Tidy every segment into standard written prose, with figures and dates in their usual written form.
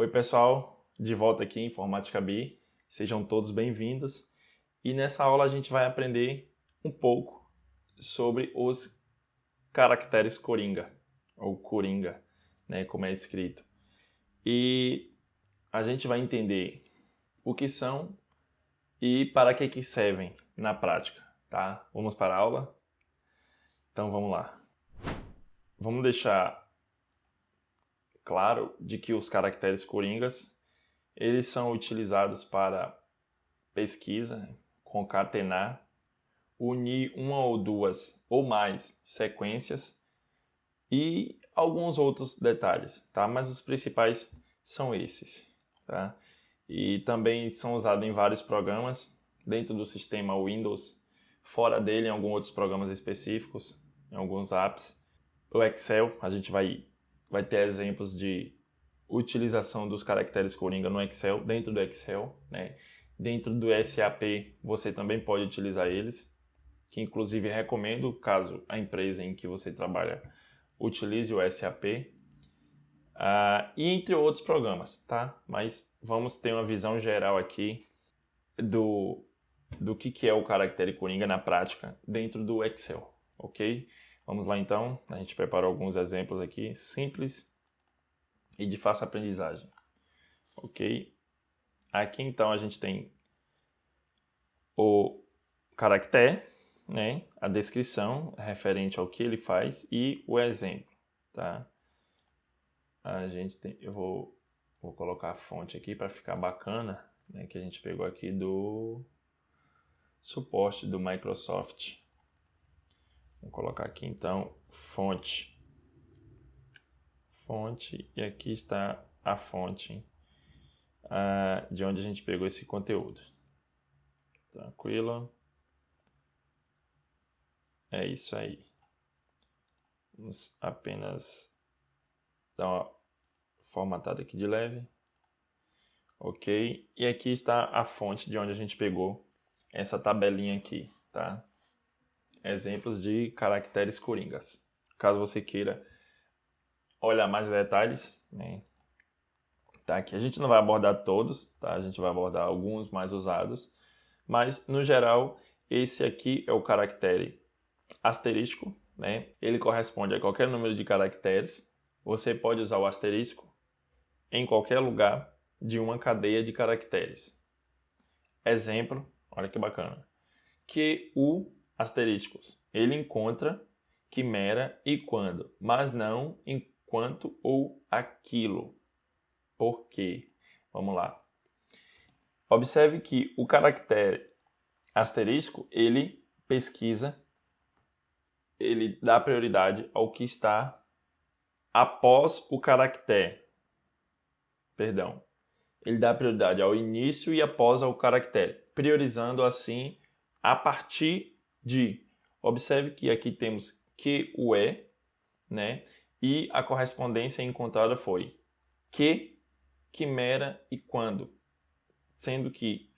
Oi pessoal, de volta aqui em Informática B, sejam todos bem-vindos. E nessa aula a gente vai aprender um pouco sobre os caracteres Coringa, ou Coringa, né, como é escrito. E a gente vai entender o que são e para que servem na prática, tá? Vamos para a aula? Então vamos lá. Vamos deixar claro de que os caracteres coringas eles são utilizados para pesquisa, concatenar, unir uma ou duas ou mais sequências e alguns outros detalhes, tá? Mas os principais são esses, tá? E também são usados em vários programas dentro do sistema Windows, fora dele em alguns outros programas específicos, em alguns apps. O Excel, a gente vai ter exemplos de utilização dos caracteres Coringa no Excel, dentro do Excel, né? Dentro do SAP você também pode utilizar eles, que inclusive recomendo caso a empresa em que você trabalha utilize o SAP, e entre outros programas, tá? Mas vamos ter uma visão geral aqui do que é o caractere Coringa na prática dentro do Excel, ok? Vamos lá então, a gente preparou alguns exemplos aqui, simples e de fácil aprendizagem, ok? Aqui então a gente tem o caractere, né? A descrição referente ao que ele faz e o exemplo, tá? Eu vou colocar a fonte aqui para ficar bacana, né? Que a gente pegou aqui do suporte do Microsoft. Vou colocar aqui então fonte, e aqui está a fonte de onde a gente pegou esse conteúdo. Tranquilo? É isso aí. Vamos apenas dar uma formatada aqui de leve. Ok? E aqui está a fonte de onde a gente pegou essa tabelinha aqui, tá? Exemplos de caracteres coringas. Caso você queira olhar mais detalhes, né? Tá aqui. A gente não vai abordar todos, tá? A gente vai abordar alguns mais usados, mas no geral esse aqui é o caractere asterístico, né? Ele corresponde a qualquer número de caracteres. Você pode usar o asterisco em qualquer lugar de uma cadeia de caracteres. Exemplo, olha que bacana. Que o asterísticos, ele encontra, quimera e quando, mas não enquanto ou aquilo. Por quê? Vamos lá. Observe que o caractere asterisco, ele pesquisa, ele dá prioridade ao que está após o caractere. Perdão. Ele dá prioridade ao início e após ao caractere, priorizando assim a partir de. Observe que aqui temos que o é, né? E a correspondência encontrada foi que, quimera e quando. Sendo que,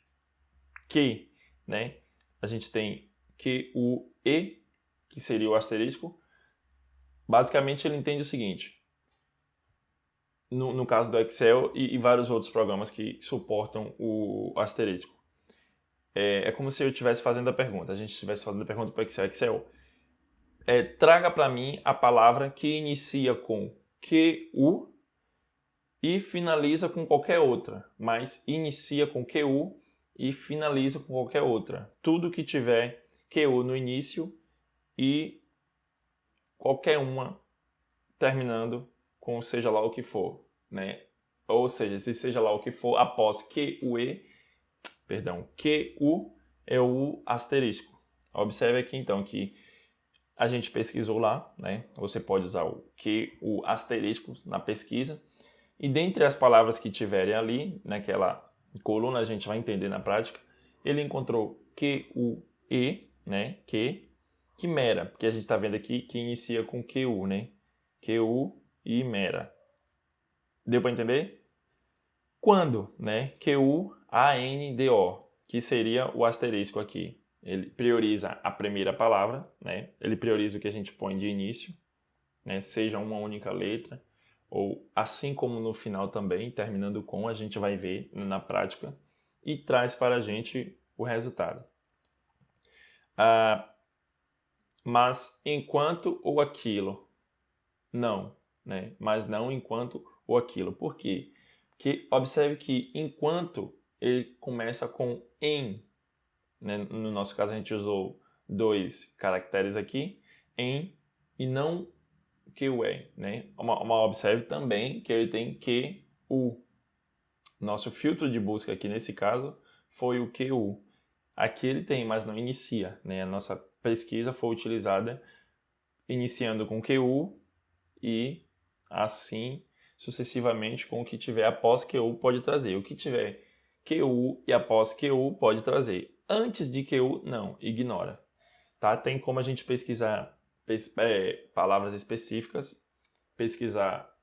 né? A gente tem que o e, que seria o asterisco. Basicamente ele entende o seguinte. No caso do Excel e vários outros programas que suportam o asterisco. É como se eu estivesse fazendo a pergunta, a gente estivesse fazendo a pergunta para o Excel. Excel, traga para mim a palavra que inicia com QU e finaliza com qualquer outra, mas inicia com QU e finaliza com qualquer outra. Tudo que tiver QU no início e qualquer uma terminando com seja lá o que for, né? Ou seja, se seja lá o que for após QU é o asterisco. Observe aqui então que a gente pesquisou lá, né? Você pode usar o asterisco na pesquisa e dentre as palavras que tiverem ali, naquela coluna, a gente vai entender na prática, ele encontrou QUE, né? Quimera, porque a gente está vendo aqui que inicia com QU, né? QU e mera. Deu para entender? Quando, né? QUANDO, que seria o asterisco aqui. Ele prioriza a primeira palavra, né? Ele prioriza o que a gente põe de início, né? Seja uma única letra ou assim como no final também, terminando com, a gente vai ver na prática e traz para a gente o resultado. Mas enquanto ou aquilo, não, né? Mas não enquanto ou aquilo. Por quê? Porque observe que enquanto ele começa com em, né? No nosso caso a gente usou 2 caracteres aqui, em e não que o é, né? Observe também que ele tem que o. Nosso filtro de busca aqui nesse caso foi o que o. Aqui ele tem, mas não inicia, né? A nossa pesquisa foi utilizada iniciando com QU e assim sucessivamente com o que tiver após QU pode trazer. O que tiver QU e após QU pode trazer. Antes de QU, não, ignora. Tá? Tem como a gente pesquisar palavras específicas, pesquisar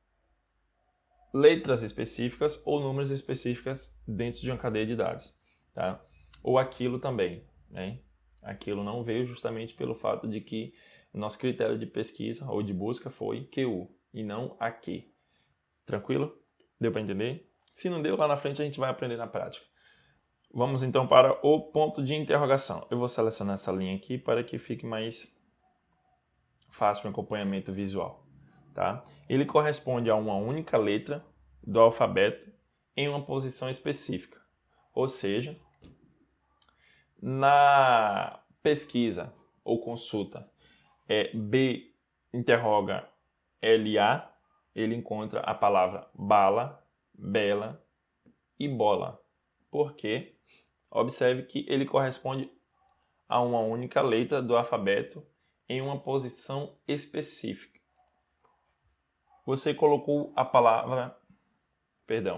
letras específicas ou números específicas dentro de uma cadeia de dados. Tá? Ou aquilo também, né? Aquilo não veio justamente pelo fato de que o nosso critério de pesquisa ou de busca foi QU e não aqui. Tranquilo? Deu para entender? Se não deu, lá na frente a gente vai aprender na prática. Vamos então para o ponto de interrogação. Eu vou selecionar essa linha aqui para que fique mais fácil o acompanhamento visual. Tá? Ele corresponde a uma única letra do alfabeto em uma posição específica. Ou seja, na pesquisa ou consulta B interroga LA, ele encontra a palavra bala, bela e bola. Por quê? Observe que ele corresponde a uma única letra do alfabeto em uma posição específica. Você colocou a palavra,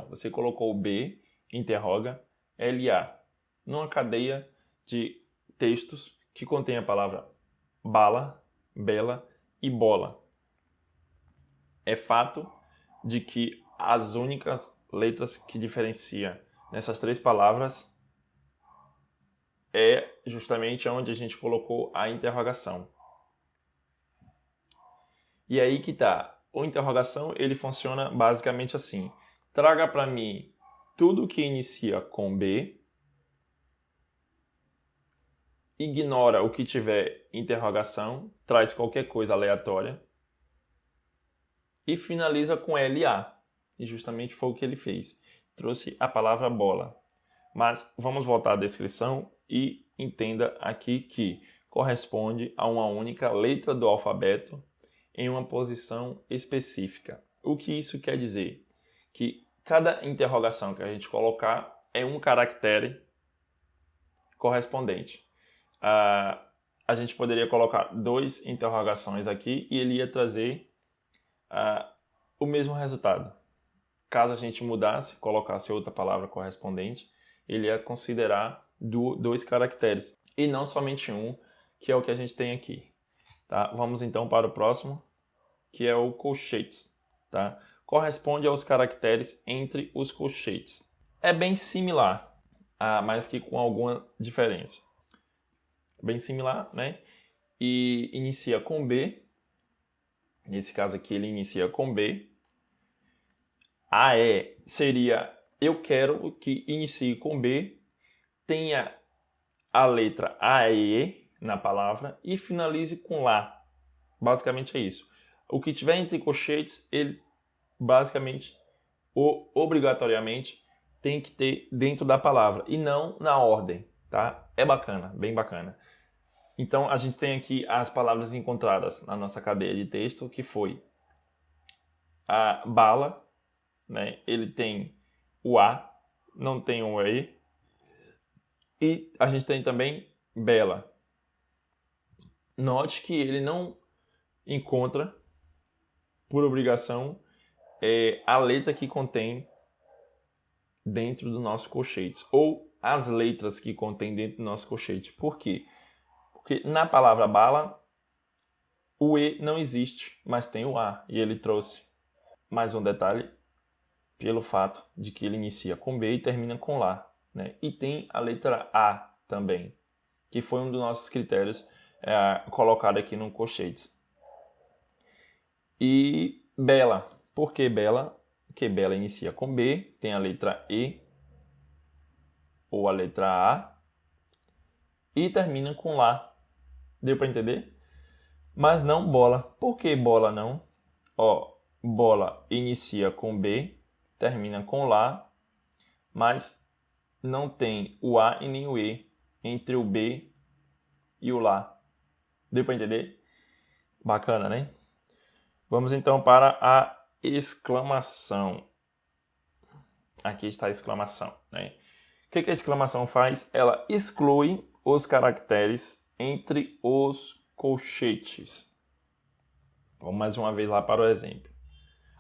você colocou B, interroga, LA, numa cadeia de textos que contém a palavra bala, bela e bola. É fato de que as únicas letras que diferenciam nessas 3 palavras é justamente onde a gente colocou a interrogação. E aí que tá. O interrogação, ele funciona basicamente assim. Traga para mim tudo que inicia com B, ignora o que tiver interrogação, traz qualquer coisa aleatória e finaliza com LA. E justamente foi o que ele fez. Trouxe a palavra bola. Mas vamos voltar à descrição e entenda aqui que corresponde a uma única letra do alfabeto em uma posição específica. O que isso quer dizer? Que cada interrogação que a gente colocar é um caractere correspondente. A gente poderia colocar 2 interrogações aqui e ele ia trazer o mesmo resultado. Caso a gente mudasse, colocasse outra palavra correspondente, ele ia considerar 2 caracteres e não somente um, que é o que a gente tem aqui. Tá? Vamos então para o próximo, que é o colchetes. Tá? Corresponde aos caracteres entre os colchetes. É bem similar, mas que com alguma diferença. Bem similar, né? E inicia com B. Nesse caso aqui ele inicia com B. AE seria eu quero que inicie com B, tenha a letra AE na palavra e finalize com lá. Basicamente é isso. O que tiver entre colchetes, ele basicamente, obrigatoriamente, tem que ter dentro da palavra e não na ordem, tá? É bacana, bem bacana. Então, a gente tem aqui as palavras encontradas na nossa cadeia de texto, que foi a bala, né? Ele tem o A, não tem o E. E a gente tem também bela. Note que ele não encontra, por obrigação, a letra que contém dentro do nosso colchete, ou as letras que contém dentro do nosso colchete. Por quê? Porque na palavra bala, o E não existe, mas tem o A, e ele trouxe mais um detalhe pelo fato de que ele inicia com B e termina com lá, né? E tem a letra A também, que foi um dos nossos critérios colocado aqui no colchetes. E bela. Por que bela? Porque bela inicia com B, tem a letra E ou a letra A e termina com lá. Deu para entender? Mas não bola. Por que bola não? Ó, bola inicia com B, termina com lá, mas não tem o A e nem o E entre o B e o lá. Deu para entender? Bacana, né? Vamos então para a exclamação. Aqui está a exclamação, né? O que a exclamação faz? Ela exclui os caracteres entre os colchetes. Vamos mais uma vez lá para o exemplo.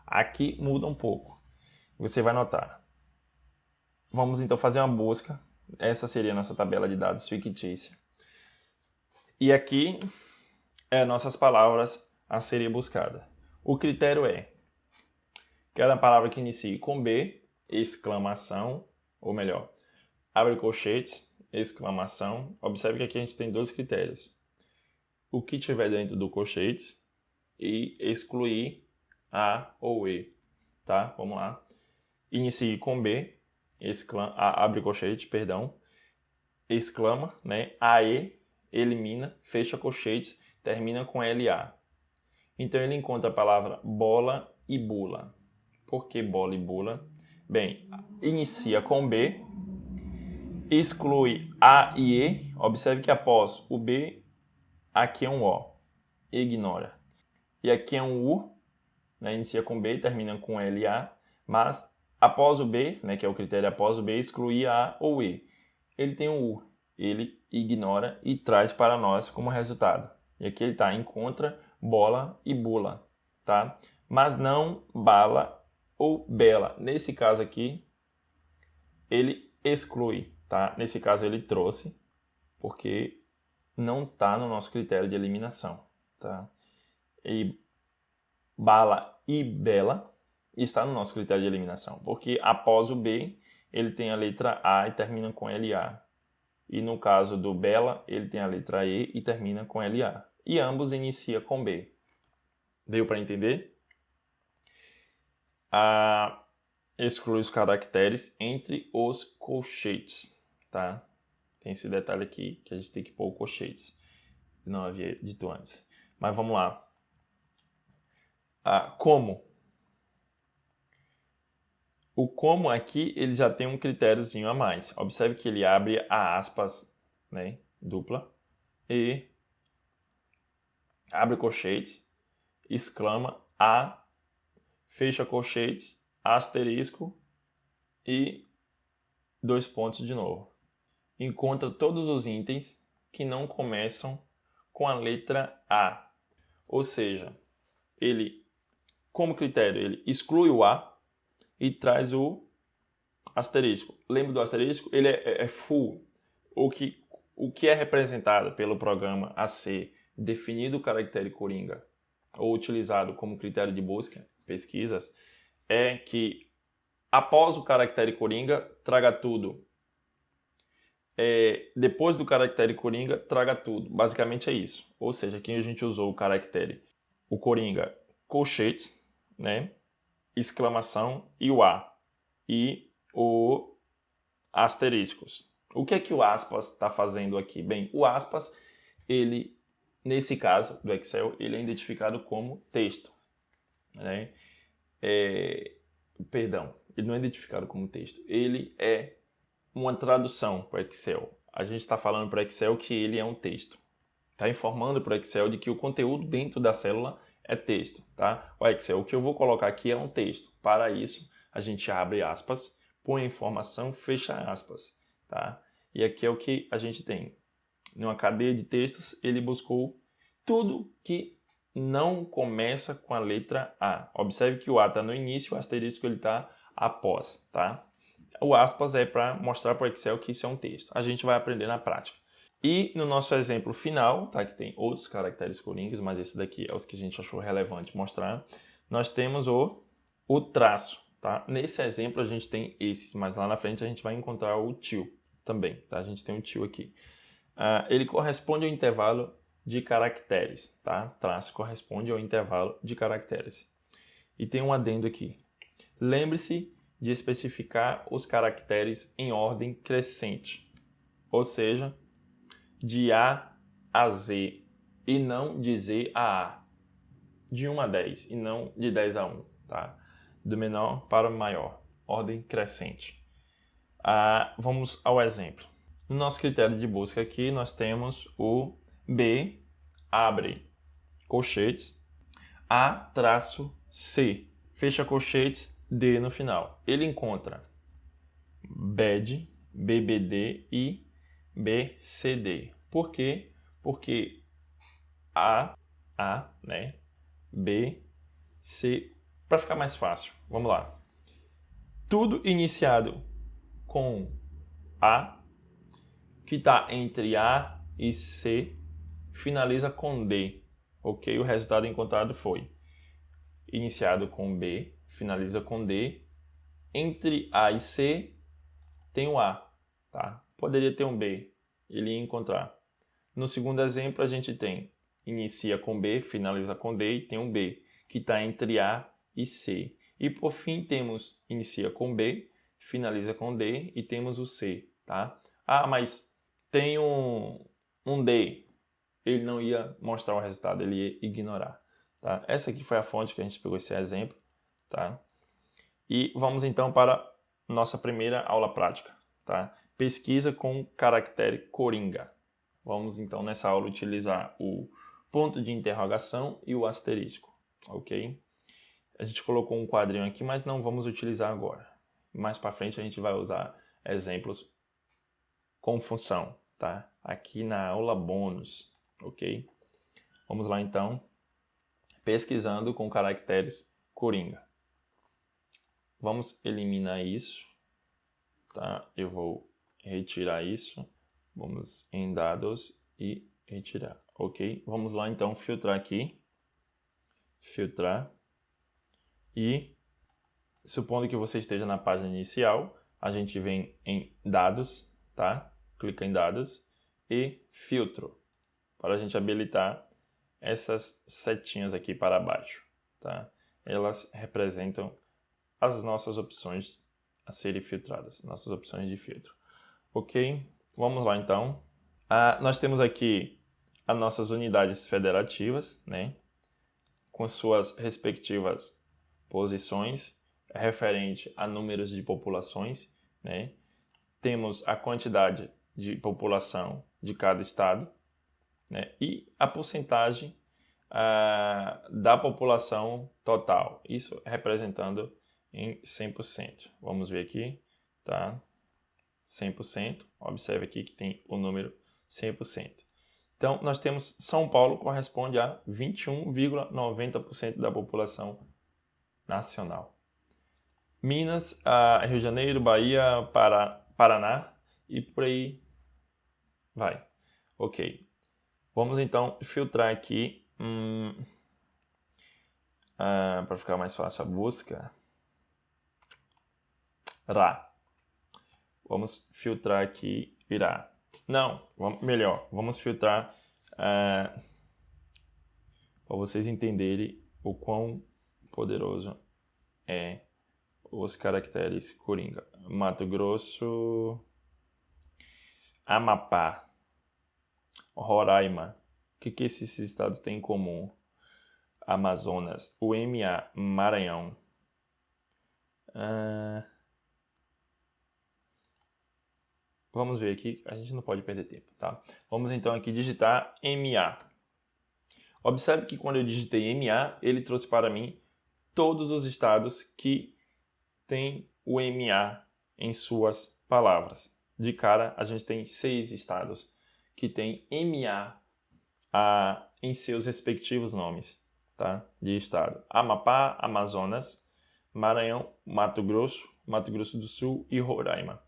Aqui muda um pouco. Você vai notar. Vamos então fazer uma busca. Essa seria a nossa tabela de dados fictícia. E aqui é nossas palavras a serem buscadas. O critério é cada palavra que inicie com B, exclamação, ou melhor, abre colchetes, exclamação. Observe que aqui a gente tem dois critérios. O que tiver dentro do colchetes e excluir A ou E. Tá? Vamos lá. Inicie com B, abre colchete, perdão, exclama, né? AE, elimina, fecha colchetes, termina com LA. Então ele encontra a palavra bola e bula. Por que bola e bula? Bem, inicia com B, exclui A e E. Observe que após o B, aqui é um O. Ignora. E aqui é um U, né? Inicia com B, termina com LA, mas após o B, né, que é o critério após o B, exclui A ou E. Ele tem um U, ele ignora e traz para nós como resultado. E aqui ele está, encontra bola e bula, tá? Mas não bala ou bela. Nesse caso aqui, ele exclui, tá? Nesse caso ele trouxe, porque não está no nosso critério de eliminação, tá? E bala e bela está no nosso critério de eliminação, porque após o B, ele tem a letra A e termina com LA. E no caso do bela, ele tem a letra E e termina com LA. E ambos inicia com B. Deu para entender? Exclui os caracteres entre os colchetes, tá? Tem esse detalhe aqui que a gente tem que pôr colchetes. Não havia dito antes. Mas vamos lá. Como? O como aqui, ele já tem um critériozinho a mais. Observe que ele abre a aspas, né, dupla, e abre colchetes, exclama, A, fecha colchetes, asterisco e dois pontos de novo. Encontra todos os itens que não começam com a letra A. Ou seja, ele, como critério, ele exclui o A e traz o asterisco. Lembra do asterisco? Ele é full. O que é representado pelo programa a ser definido o caractere coringa ou utilizado como critério de busca, pesquisas, é que após o caractere coringa, traga tudo. Depois do caractere coringa, traga tudo. Basicamente é isso. Ou seja, aqui a gente usou o caractere, o coringa, colchetes, né? Exclamação e o A. E o asteriscos. O que é que o aspas está fazendo aqui? Bem, o aspas, ele, nesse caso do Excel, ele é identificado como texto. Né? Perdão, ele não é identificado como texto. Ele é uma tradução para o Excel. A gente está falando para o Excel que ele é um texto. Está informando para o Excel de que o conteúdo dentro da célula é texto. Tá? O Excel, o que eu vou colocar aqui é um texto. Para isso, a gente abre aspas, põe a informação, fecha aspas. Tá? E aqui é o que a gente tem. Numa cadeia de textos, ele buscou tudo que não começa com a letra A. Observe que o A está no início, o asterisco está após. Tá? O aspas é para mostrar para o Excel que isso é um texto. A gente vai aprender na prática. E no nosso exemplo final, tá, que tem outros caracteres coringas, mas esse daqui é os que a gente achou relevante mostrar, nós temos o traço. Tá? Nesse exemplo a gente tem esses, mas lá na frente a gente vai encontrar o til também. Tá? A gente tem o til aqui. Ele corresponde ao intervalo de caracteres. Tá? Traço corresponde ao intervalo de caracteres. E tem um adendo aqui. Lembre-se de especificar os caracteres em ordem crescente, ou seja, de A a Z, e não de Z a A, de 1 a 10, e não de 10 a 1, tá? Do menor para o maior, ordem crescente. Vamos ao exemplo. No nosso critério de busca aqui, nós temos o B, abre colchetes, A-C, fecha colchetes, D no final. Ele encontra BED, BBD e BCD. Por quê? Porque A, né? B, C, para ficar mais fácil. Vamos lá. Tudo iniciado com A, que está entre A e C, finaliza com D. Ok? O resultado encontrado foi iniciado com B, finaliza com D. Entre A e C tem o A, tá? Poderia ter um B, ele ia encontrar. No segundo exemplo, a gente tem inicia com B, finaliza com D e tem um B, que está entre A e C. E por fim temos inicia com B, finaliza com D e temos o C, tá? Mas tem um D. Ele não ia mostrar o resultado, ele ia ignorar, tá? Essa aqui foi a fonte que a gente pegou esse exemplo, tá? E vamos então para nossa primeira aula prática, tá? Pesquisa com caractere coringa. Vamos então nessa aula utilizar o ponto de interrogação e o asterisco, ok? A gente colocou um quadrinho aqui, mas não vamos utilizar agora. Mais para frente a gente vai usar exemplos com função, tá? Aqui na aula bônus, ok? Vamos lá então, pesquisando com caracteres coringa. Vamos eliminar isso, tá? Eu vou retirar isso. Vamos em dados e retirar, ok? Vamos lá então filtrar aqui. Filtrar. E, supondo que você esteja na página inicial, a gente vem em dados, tá? Clica em dados e filtro, para a gente habilitar essas setinhas aqui para baixo, tá? Elas representam as nossas opções a serem filtradas, nossas opções de filtro. Ok? Vamos lá então. Nós temos aqui as nossas unidades federativas, né? Com suas respectivas posições referente a números de populações, né? Temos a quantidade de população de cada estado, né? E a porcentagem da população total, isso representando em 100%. Vamos ver aqui, tá? 100%, observe aqui que tem o número 100%. Então, nós temos São Paulo corresponde a 21,90% da população nacional. Minas, Rio de Janeiro, Bahia, Paraná e por aí vai. Ok. Vamos então filtrar aqui para ficar mais fácil a busca. Vamos filtrar aqui Irá. Não, melhor, vamos filtrar para vocês entenderem o quão poderoso é os caracteres coringa. Mato Grosso, Amapá, Roraima. O que esses estados têm em comum? Amazonas, UMA, Maranhão. Vamos ver aqui, a gente não pode perder tempo, tá? Vamos então aqui digitar MA. Observe que quando eu digitei MA, ele trouxe para mim todos os estados que têm o MA em suas palavras. De cara, a gente tem 6 estados que têm MA em seus respectivos nomes, tá? De estado. Amapá, Amazonas, Maranhão, Mato Grosso do Sul e Roraima.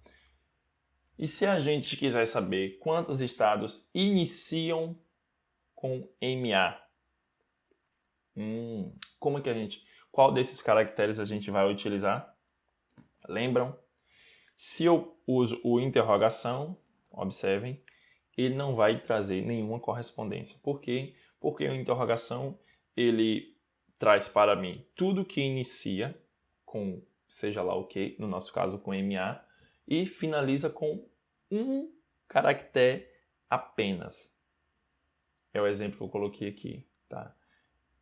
E se a gente quiser saber quantos estados iniciam com MA? Como é que qual desses caracteres a gente vai utilizar? Lembram? Se eu uso o interrogação, observem, ele não vai trazer nenhuma correspondência. Por quê? Porque a interrogação, ele traz para mim tudo que inicia com seja lá o que, no nosso caso com MA, e finaliza com um caractere apenas. É o exemplo que eu coloquei aqui, tá?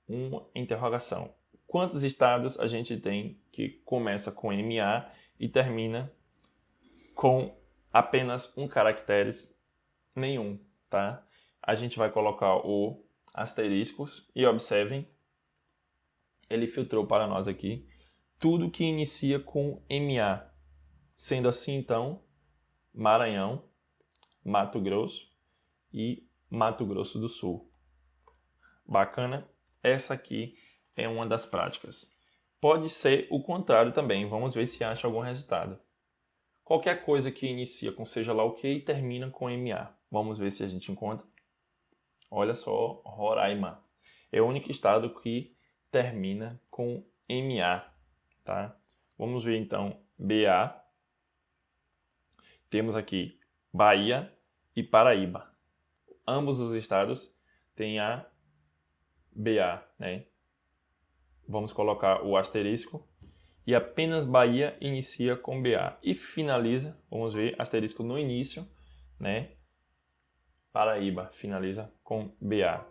Uma interrogação. Quantos estados a gente tem que começa com MA e termina com apenas um caractere? Nenhum, tá? A gente vai colocar o asteriscos e observem, ele filtrou para nós aqui tudo que inicia com MA. Sendo assim, então, Maranhão, Mato Grosso e Mato Grosso do Sul. Bacana? Essa aqui é uma das práticas. Pode ser o contrário também. Vamos ver se acha algum resultado. Qualquer coisa que inicia com seja lá o que e termina com MA. Vamos ver se a gente encontra. Olha só, Roraima. É o único estado que termina com MA. Tá? Vamos ver então BA. Temos aqui Bahia e Paraíba. Ambos os estados têm a BA, né? Vamos colocar o asterisco. E apenas Bahia inicia com BA. E finaliza, vamos ver, asterisco no início, né? Paraíba finaliza com BA.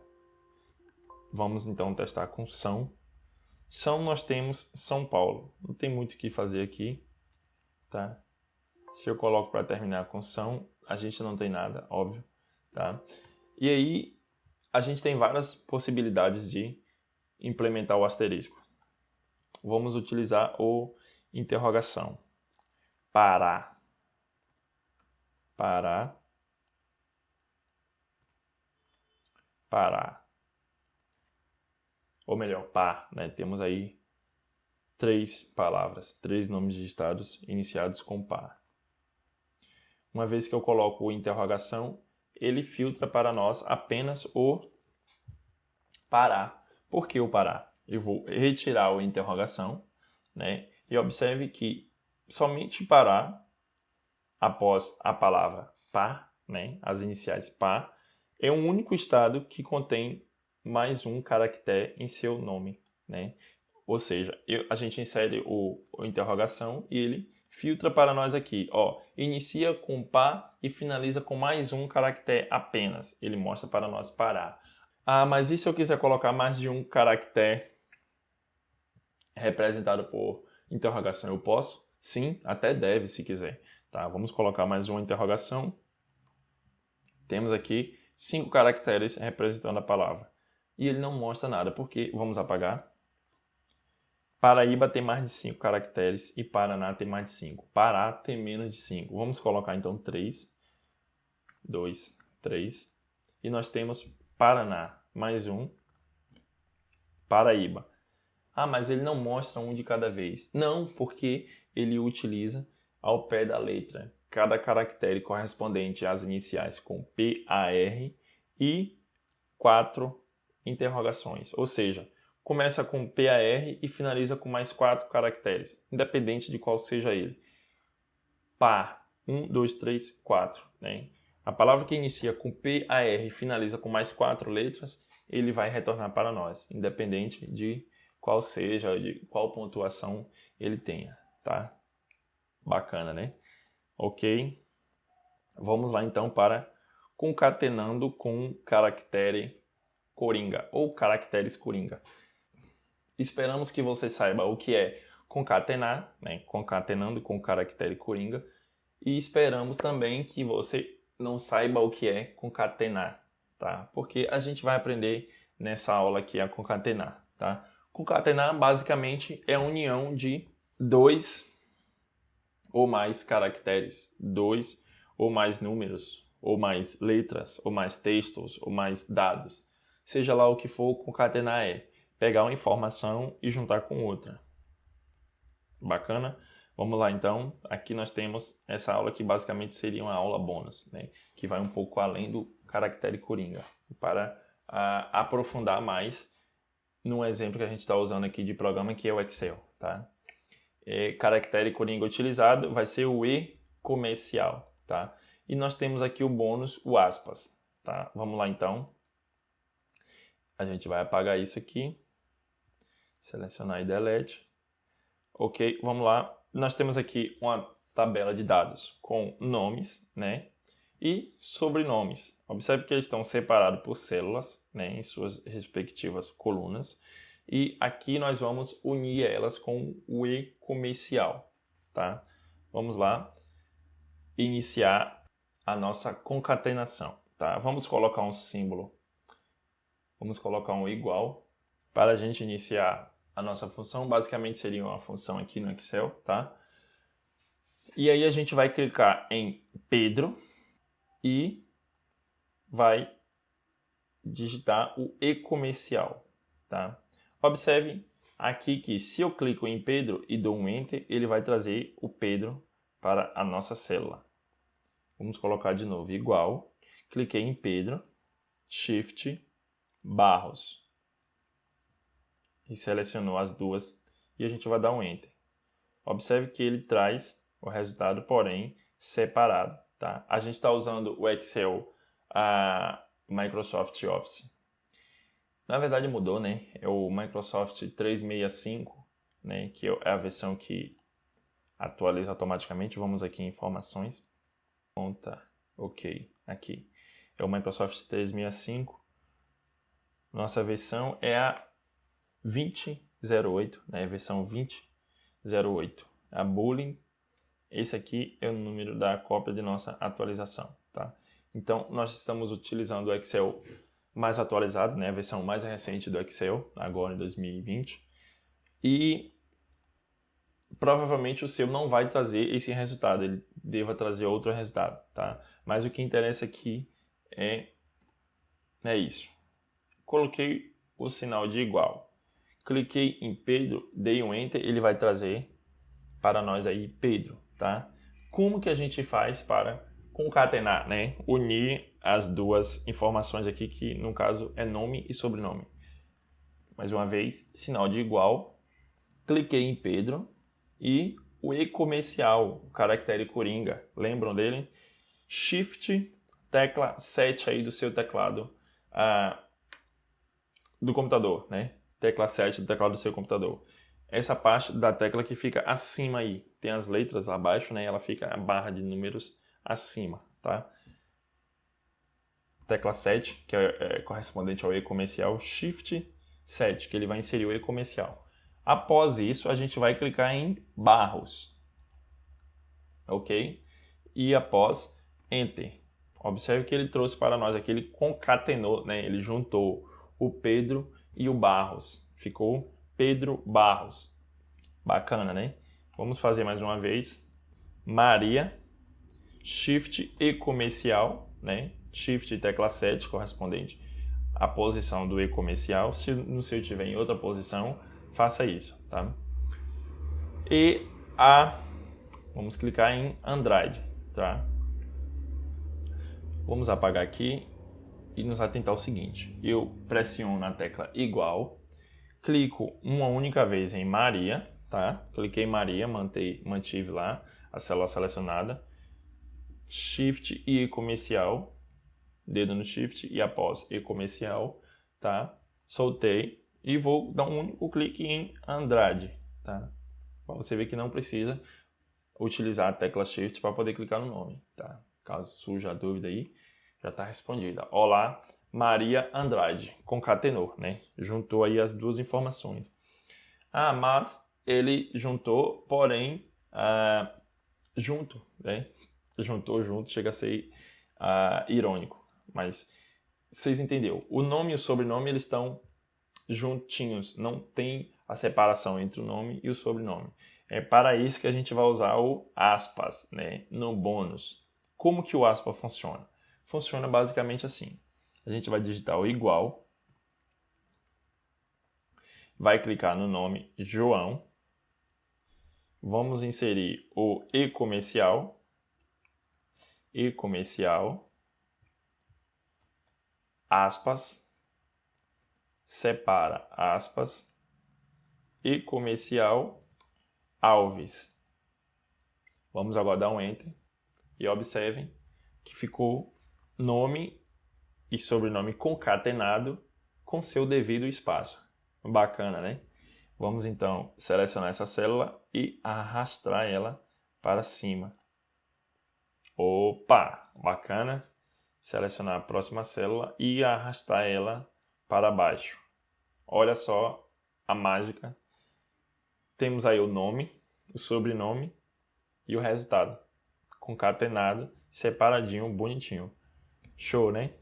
Vamos então testar com São. São nós temos São Paulo. Não tem muito o que fazer aqui, tá? Se eu coloco para terminar com São, a gente não tem nada, óbvio, tá? E aí a gente tem várias possibilidades de implementar o asterisco. Vamos utilizar o interrogação. Pará. Pará. Pará. Ou melhor, par, né? Temos aí 3 palavras, 3 nomes de estados iniciados com par. Uma vez que eu coloco o interrogação, ele filtra para nós apenas o Pará. Por que o Pará? Eu vou retirar o interrogação, né? E observe que somente Pará, após a palavra par, né? As iniciais par, é um único estado que contém mais um caractere em seu nome, né? Ou seja, a gente insere o interrogação e ele filtra para nós aqui, ó, inicia com par e finaliza com mais um caractere apenas. Ele mostra para nós Pará. Ah, mas e se eu quiser colocar mais de um caractere representado por interrogação? Eu posso? Sim, até deve se quiser. Tá, vamos colocar mais uma interrogação. Temos aqui 5 caracteres representando a palavra. E ele não mostra nada, porque vamos apagar. Paraíba tem mais de 5 caracteres e Paraná tem mais de 5. Pará tem menos de 5. Vamos colocar então 3. 2, 3. E nós temos Paraná, mais um. Paraíba. Ah, mas ele não mostra um de cada vez. Não, porque ele utiliza ao pé da letra cada caractere correspondente às iniciais com PAR e 4 interrogações. Ou seja, começa com PAR e finaliza com mais 4 caracteres, independente de qual seja ele. Par, 1, 2, 3, 4. Né? A palavra que inicia com PAR e finaliza com mais 4 letras, ele vai retornar para nós, independente de qual seja, de qual pontuação ele tenha. Tá? Bacana, né? Ok? Vamos lá então para concatenando com caractere coringa ou caracteres coringa. Esperamos que você saiba o que é concatenar, né? Concatenando com caractere coringa, e esperamos também que você não saiba o que é concatenar, tá? Porque a gente vai aprender nessa aula aqui a concatenar, tá? Concatenar basicamente é a união de 2 ou mais caracteres, 2 ou mais números, ou mais letras, ou mais textos, ou mais dados. Seja lá o que for, concatenar é pegar uma informação e juntar com outra. Bacana? Vamos lá então. Aqui nós temos essa aula que basicamente seria uma aula bônus, né? Que vai um pouco além do caractere coringa, para aprofundar mais no exemplo que a gente está usando aqui de programa, que é o Excel. Tá? Caractere coringa utilizado vai ser o E comercial. Tá? E nós temos aqui o bônus, o aspas. Tá? Vamos lá então. A gente vai apagar isso aqui. Selecionar e delete. Ok, vamos lá. Nós temos aqui uma tabela de dados com nomes, né, e sobrenomes. Observe que eles estão separados por células, né, em suas respectivas colunas. E aqui nós vamos unir elas com o e-comercial, tá? Vamos lá iniciar a nossa concatenação, tá? Vamos colocar um símbolo, vamos colocar um igual para a gente iniciar a nossa função. Basicamente seria uma função aqui no Excel, tá? E aí a gente vai clicar em Pedro e vai digitar o e-comercial, tá? Observe aqui que se eu clico em Pedro e dou um Enter, ele vai trazer o Pedro para a nossa célula. Vamos colocar de novo igual, cliquei em Pedro, Shift, Barros e selecionou as duas e a gente vai dar um Enter. Observe que ele traz o resultado, porém, separado, tá? A gente está usando o Excel, a Microsoft Office. Na verdade mudou, né? É o Microsoft 365, né? Que é a versão que atualiza automaticamente. Vamos aqui em informações. Conta, ok, aqui. É o Microsoft 365. Nossa versão é a 2008, né? Versão 2008. A Boolean. Esse aqui é o número da cópia de nossa atualização, tá? Então, nós estamos utilizando o Excel mais atualizado, né? A versão mais recente do Excel, agora em 2020. E provavelmente o seu não vai trazer esse resultado, ele deva trazer outro resultado, tá? Mas o que interessa aqui é isso. Coloquei o sinal de igual. Cliquei em Pedro, dei um Enter, ele vai trazer para nós aí Pedro, tá? Como que a gente faz para concatenar, né? Unir as duas informações aqui, que no caso é nome e sobrenome. Mais uma vez, sinal de igual, cliquei em Pedro e o e-comercial, o caractere coringa, lembram dele? Shift, tecla 7 aí do seu teclado do computador, né? Tecla 7 do teclado do seu computador. Essa parte da tecla que fica acima aí, tem as letras abaixo, né? Ela fica a barra de números acima, tá? Tecla 7, que é correspondente ao e-comercial, Shift 7, que ele vai inserir o e-comercial. Após isso, a gente vai clicar em Barros, ok? E após Enter. Observe que ele trouxe para nós aqui, ele concatenou, né? Ele juntou o Pedro e o Barros. Ficou Pedro Barros. Bacana, né? Vamos fazer mais uma vez. Maria, Shift e-comercial, né? Shift tecla 7, correspondente à posição do e-comercial. Se no seu tiver em outra posição, faça isso, tá? Vamos clicar em Andrade, tá? Vamos apagar aqui e nos atentar ao seguinte. Eu pressiono na tecla igual, clico uma única vez em Maria, tá? Cliquei em Maria, mantive lá a célula selecionada. Shift e e-comercial, dedo no Shift e após e-comercial, tá? Soltei e vou dar um único clique em Andrade, tá? Para você ver que não precisa utilizar a tecla Shift para poder clicar no nome, tá? Caso surja a dúvida aí, já está respondida. Olá, Maria Andrade, concatenou, né? Juntou aí as duas informações. Mas ele juntou, porém, junto, né? Juntou junto, chega a ser irônico, mas vocês entenderam. O nome e o sobrenome, eles estão juntinhos, não tem a separação entre o nome e o sobrenome. É para isso que a gente vai usar o aspas, né, no bônus. Como que o aspas funciona? Funciona basicamente assim. A gente vai digitar o igual, vai clicar no nome João, vamos inserir o e-comercial, aspas, separa aspas, e-comercial, Alves. Vamos agora dar um Enter e observem que ficou nome e sobrenome concatenado com seu devido espaço. Bacana, né? Vamos então selecionar essa célula e arrastar ela para cima. Opa, bacana. Selecionar a próxima célula e arrastar ela para baixo. Olha só a mágica. Temos aí o nome, o sobrenome e o resultado. Concatenado, separadinho, bonitinho. Show, né?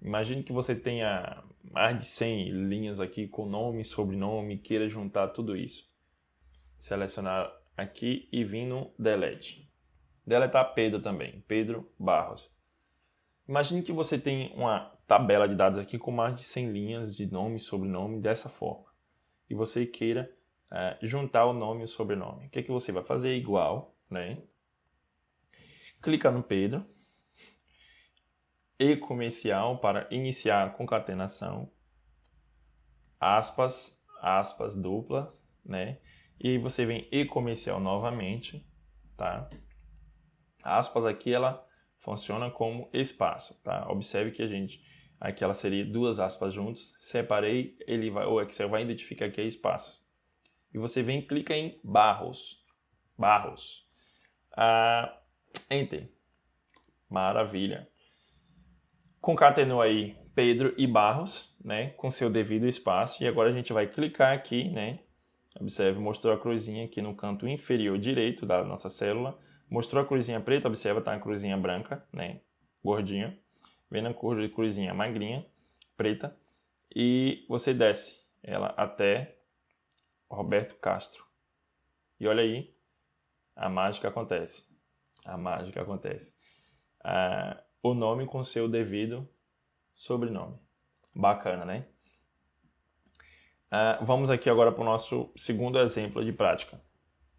Imagine que você tenha mais de 100 linhas aqui com nome, sobrenome, queira juntar tudo isso. Selecionar aqui e vir no Delete. Deletar Pedro também, Pedro Barros. Imagine que você tem uma tabela de dados aqui com mais de 100 linhas de nome e sobrenome dessa forma. E você queira juntar o nome e o sobrenome. O que é que você vai fazer? Igual, né? Clica no Pedro. E comercial para iniciar a concatenação. Aspas, aspas dupla, né? E você vem e comercial novamente, tá? A aspas aqui, ela funciona como espaço, tá? Observe que aqui ela seria duas aspas juntos, separei, o Excel vai identificar que é espaços. E você vem e clica em Barros. Enter. Maravilha. Concatenou aí Pedro e Barros, né? Com seu devido espaço. E agora a gente vai clicar aqui, né? Observe, mostrou a cruzinha aqui no canto inferior direito da nossa célula. Mostrou a cruzinha preta, observa, tá a cruzinha branca, né? Gordinha. Vem na cor de cruzinha magrinha, preta. E você desce ela até Roberto Castro. E olha aí, a mágica acontece. O nome com seu devido sobrenome. Bacana, né? Vamos aqui agora para o nosso segundo exemplo de prática.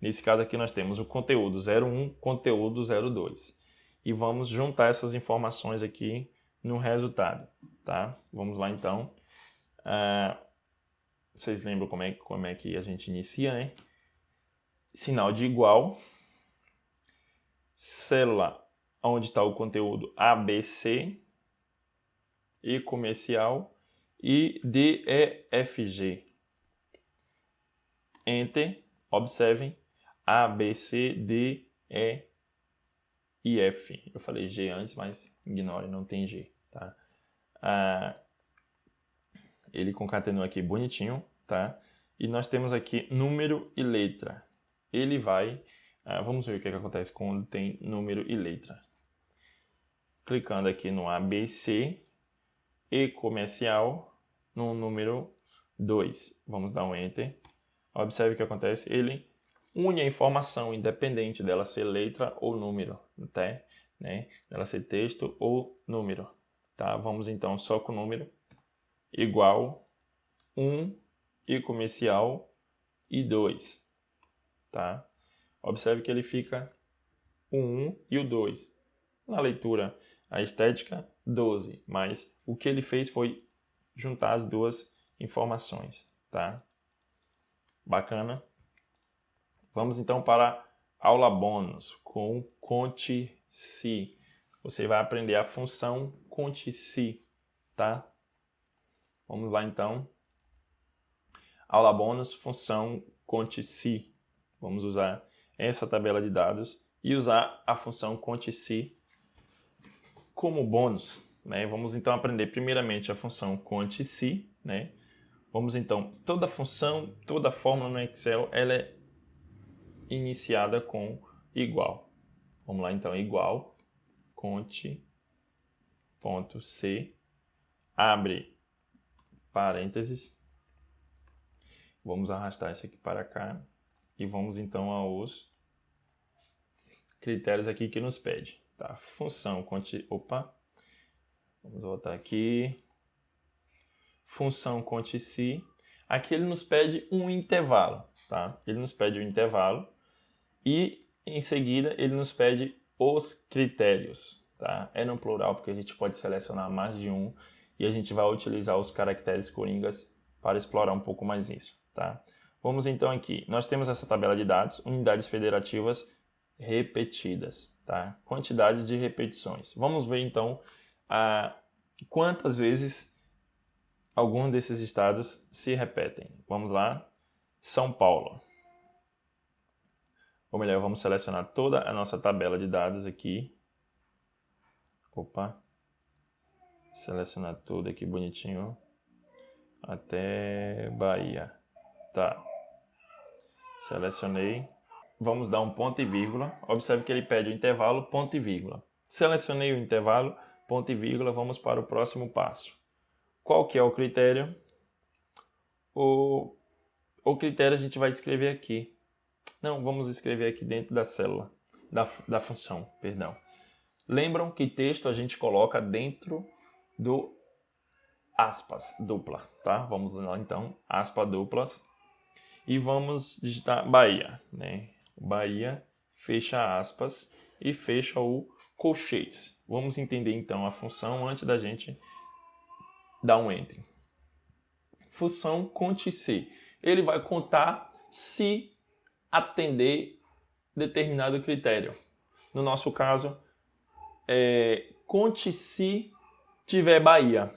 Nesse caso aqui nós temos o conteúdo 01, conteúdo 02. E vamos juntar essas informações aqui no resultado, tá? Vamos lá então. Vocês lembram como é que a gente inicia, né? Sinal de igual. Célula onde está o conteúdo ABC. E comercial. E DEFG. Enter. Observem. A, B, C, D, E e F. Eu falei G antes, mas ignore, não tem G, tá? Ele concatenou aqui bonitinho, tá? E nós temos aqui número e letra. Ele vai... vamos ver o que acontece quando tem número e letra. Clicando aqui no ABC e comercial no número 2. Vamos dar um Enter. Observe o que acontece. Ele une a informação independente dela ser letra ou número, tá? Né? Dela ser texto ou número, tá? Vamos então só com o número igual 1 e comercial e 2, tá? Observe que ele fica o 1 e o 2. Na leitura, a estética, 12, mas o que ele fez foi juntar as duas informações, tá? Bacana? Vamos então para a aula bônus com Conte-se. Você vai aprender a função Conte-se, tá? Vamos lá então. Aula bônus, função Conte-se. Vamos usar essa tabela de dados e usar a função Conte-se como bônus, né? Vamos então aprender primeiramente a função Conte-se, né? Vamos então, toda função, toda fórmula no Excel, ela é iniciada com igual. Vamos lá então, igual, conte.c, abre parênteses, vamos arrastar isso aqui para cá e vamos então aos critérios aqui que nos pede, tá? Função vamos voltar aqui, função conte-se, aqui ele nos pede um intervalo, tá? Ele nos pede um intervalo e em seguida ele nos pede os critérios, tá? É no plural porque a gente pode selecionar mais de um e a gente vai utilizar os caracteres coringas para explorar um pouco mais isso, tá? Vamos então aqui, nós temos essa tabela de dados, unidades federativas repetidas, tá? Quantidades de repetições. Vamos ver então quantas vezes alguns desses estados se repetem. Vamos lá. São Paulo. Ou melhor, vamos selecionar toda a nossa tabela de dados aqui. Opa. Selecionar tudo aqui bonitinho. Até Bahia. Tá. Selecionei. Vamos dar um ponto e vírgula. Observe que ele pede o intervalo, ponto e vírgula. Selecionei o intervalo, ponto e vírgula. Vamos para o próximo passo. Qual que é o critério? O critério a gente vai escrever aqui. Não, vamos escrever aqui dentro da célula, da função, perdão. Lembram que texto a gente coloca dentro do aspas dupla, tá? Vamos lá então, aspas duplas. E vamos digitar Bahia, né? Bahia, fecha aspas e fecha o colchetes. Vamos entender então a função antes da gente dar um enter. Função conte se. Ele vai contar se atender determinado critério. No nosso caso, conte se tiver Bahia.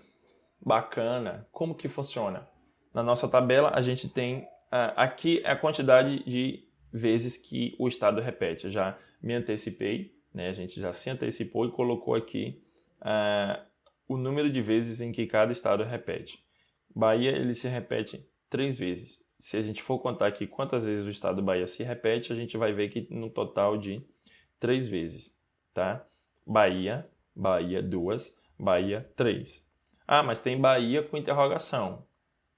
Bacana. Como que funciona? Na nossa tabela, a gente tem aqui a quantidade de vezes que o estado repete. Eu já me antecipei, né? A gente já se antecipou e colocou aqui o número de vezes em que cada estado repete. Bahia, ele se repete 3 vezes. Se a gente for contar aqui quantas vezes o estado Bahia se repete, a gente vai ver que no total de 3 vezes, tá? Bahia, Bahia 2, Bahia 3. Ah, mas tem Bahia com interrogação.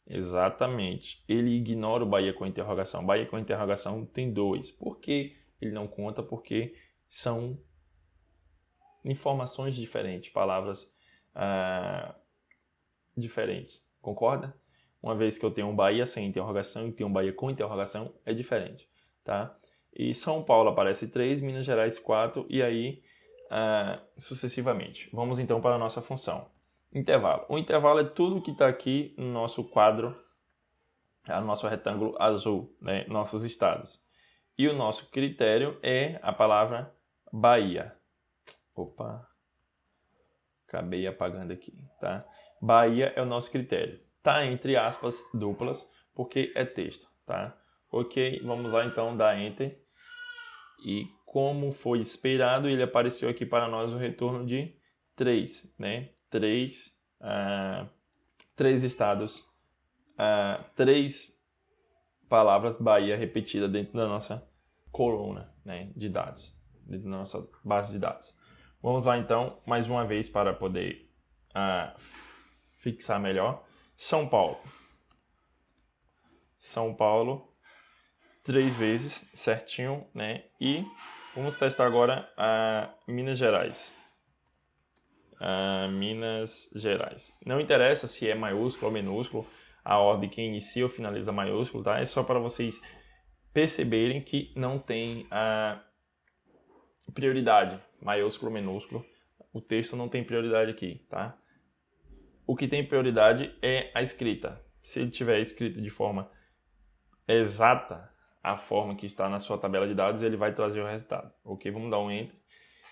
Exatamente. Ele ignora o Bahia com interrogação. Bahia com interrogação tem 2. Por que ele não conta? Porque são informações diferentes, palavras diferentes. Concorda? Uma vez que eu tenho um Bahia sem interrogação e tenho um Bahia com interrogação, é diferente, tá? E São Paulo aparece 3, Minas Gerais 4 e aí sucessivamente. Vamos então para a nossa função. Intervalo. O intervalo é tudo que está aqui no nosso quadro, no nosso retângulo azul, né? Nossos estados. E o nosso critério é a palavra Bahia. Opa, acabei apagando aqui, tá? Bahia é o nosso critério. Tá entre aspas duplas, porque é texto, tá? Ok, vamos lá então dar Enter. E como foi esperado, ele apareceu aqui para nós o retorno de 3, né? 3 estados, 3 palavras Bahia repetida dentro da nossa coluna, né, de dados, dentro da nossa base de dados. Vamos lá então, mais uma vez para poder fixar melhor. São Paulo. São Paulo, 3 vezes, certinho, né? E vamos testar agora Minas Gerais. Minas Gerais. Não interessa se é maiúsculo ou minúsculo, a ordem que inicia ou finaliza maiúsculo, tá? É só para vocês perceberem que não tem prioridade, maiúsculo ou minúsculo. O texto não tem prioridade aqui, tá? O que tem prioridade é a escrita. Se ele tiver escrito de forma exata, a forma que está na sua tabela de dados, ele vai trazer o resultado. Ok? Vamos dar um Enter.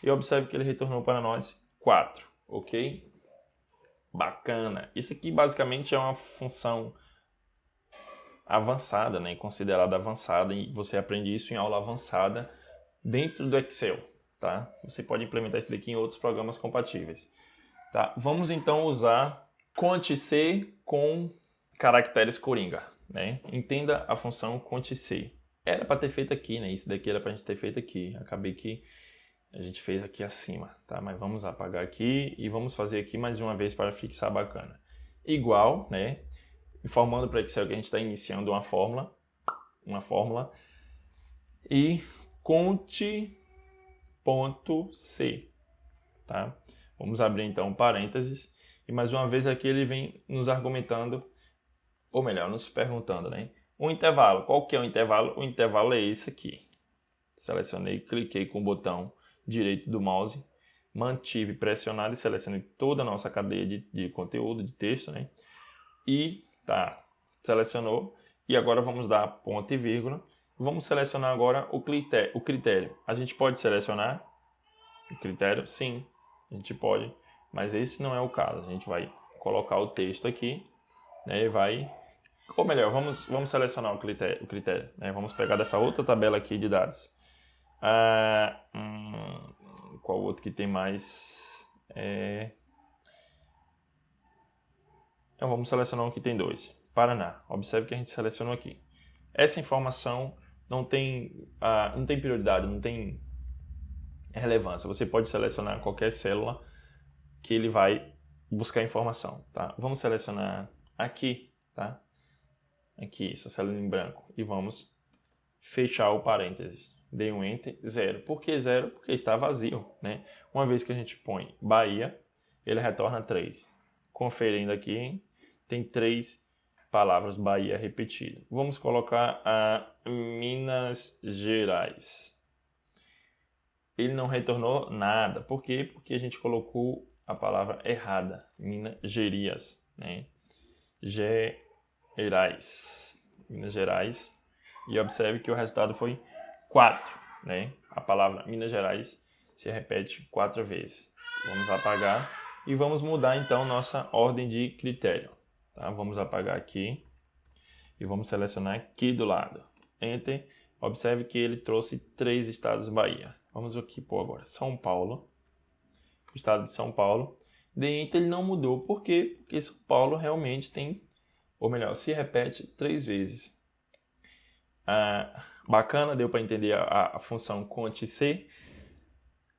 E observe que ele retornou para nós 4. Ok? Bacana. Isso aqui basicamente é uma função avançada, né? Considerada avançada, e você aprende isso em aula avançada dentro do Excel, tá? Você pode implementar isso daqui em outros programas compatíveis. Tá? Vamos então usar conte-se com caracteres coringa, né? Entenda a função conte-se. Era para ter feito aqui, né? Isso daqui era para a gente ter feito aqui. Acabei que a gente fez aqui acima, tá? Mas vamos apagar aqui e vamos fazer aqui mais uma vez para fixar bacana. Igual, né? Informando para o Excel que a gente está iniciando uma fórmula. E conte.c, tá? Vamos abrir então parênteses e mais uma vez aqui ele vem nos argumentando, ou melhor, nos perguntando, né? O intervalo, qual que é o intervalo? O intervalo é esse aqui. Selecionei, cliquei com o botão direito do mouse, mantive pressionado e selecionei toda a nossa cadeia de conteúdo, de texto, né? E tá, selecionou. E agora vamos dar ponto e vírgula. Vamos selecionar agora o critério. A gente pode selecionar o critério? Sim, a gente pode, mas esse não é o caso. A gente vai colocar o texto aqui, né, e vai Ou melhor, vamos selecionar o critério, né? Vamos pegar dessa outra tabela aqui de dados. Qual outro que tem mais? Então vamos selecionar um que tem 2. Paraná. Observe que a gente selecionou aqui. Essa informação não tem prioridade, não tem relevância. Você pode selecionar qualquer célula que ele vai buscar informação, tá? Vamos selecionar aqui, tá? Aqui, essa célula em branco. E vamos fechar o parênteses. Dei um Enter, 0. Por que 0? Porque está vazio, né? Uma vez que a gente põe Bahia, ele retorna 3. Conferindo aqui, tem 3 palavras Bahia repetidas. Vamos colocar a Minas Gerais. Ele não retornou nada. Por quê? Porque a gente colocou a palavra errada. Minas Gerais, né? Minas Gerais. E observe que o resultado foi 4, né? A palavra Minas Gerais se repete 4 vezes. Vamos apagar e vamos mudar então nossa ordem de critério. Tá? Vamos apagar aqui e vamos selecionar aqui do lado. Enter. Observe que ele trouxe 3 estados Bahia. Vamos aqui pôr agora São Paulo. O estado de São Paulo. Dentro ele não mudou. Por quê? Porque São Paulo realmente tem, ou melhor, se repete 3 vezes. Bacana, deu para entender a função Cont+C.